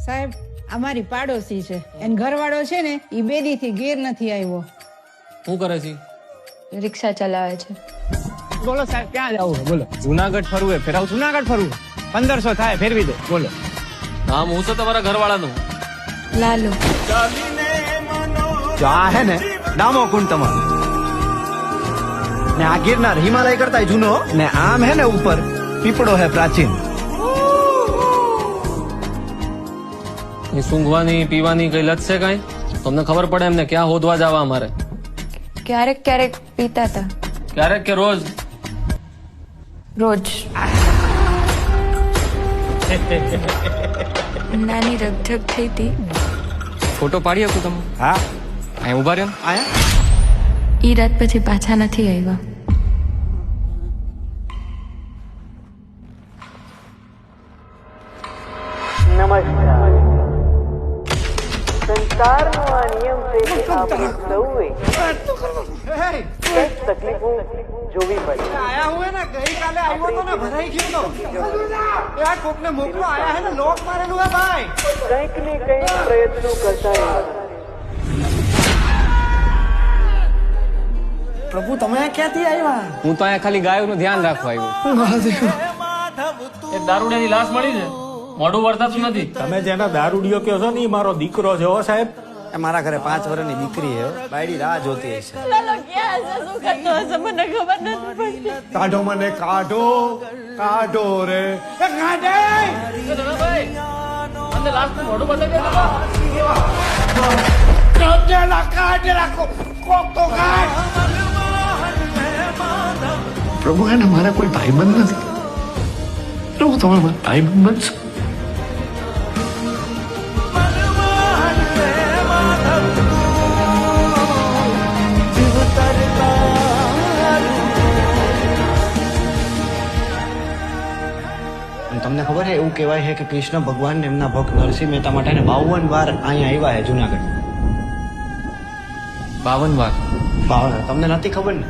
સાહેબ અમારી પાડોશી છે એન ઘરવાળો છે ને ઈ બેદી થી ગીર નથી આવ્યો. શું કરે છે? રિક્ષા ચલાવે છે. બોલો સાહેબ ક્યાં જવું છે? બોલો. જુનાગઢ ફરવું ફેરાવ. જુનાગઢ ફરવું 1500 થાય ફેરવી દો. બોલો. નામ હું છે તમારા ઘરવાળાનું? લાલુ. જો આ હે ને ડામો કુંડ તમારો ને આ ગિરનાર હિમાલય કરતા જૂનો ને આમ હે ને ઉપર પીપળો હે પ્રાચીન. એ સૂંઘવાની પીવાની કઈ લત છે કઈ? તમને ખબર પડે એમને ક્યાં હોદવા જવા અમારે? ક્યારેક ક્યારેક પીતા હતા. ક્યારેક કે રોજ? રોજ. નાની રકઝક થઈ હતી. ફોટો પાડી શકું તમે? હા અહીં ઉભા રહ્યો. આયા ઈ રાત પછી પાછા નથી આવ્યા. નમસ્કાર. સંસારનો આ નિયમ છે કે આપણે સૌએ કંઈક તકલીફો જોવી પડે. આયા હું હે ને ગઈકાલે આવ્યો તો ને ભરાઈ ગયો તો યાર કોકને મોકલો આયા હે ને લોક મારેલું હે ભાઈ. કંઈક ને કંઈક પ્રયત્નો કરતા રહેવા. પ્રભુ તમે ક્યાંથી આવ્યા? હું તો અહીંયા ખાલી ગાયોનું ધ્યાન રાખવા આવ્યો. એ દારૂડિયાની લાશ મળી છે, મોઢું વર્તાતું નથી. તમે જેના દારૂડિયો કહો છો ને ઈ મારો દીકરો છે. હો સાહેબ, મારા ઘરે 5 વર્ષની દીકરી હે. બાયડી રાહ જોતી હશે. કાઢો મને, કાઢો કાઢો રે કાઢે. મને લાશનું મોઢું બતાવી દે બાબા. પ્રભુ એને મારા કોઈ ભાઈબંધ નથી. પ્રભુ તમે મારા ભાઈબંધ બનશો. તમને ખબર છે એવું કહેવાય છે કે કૃષ્ણ ભગવાન એમના ભક્ત નરસિંહ મહેતા માટે 52 વાર અહીંયા આવ્યા છે જુનાગઢ. 52 વાર? 52. તમને નથી ખબર ને?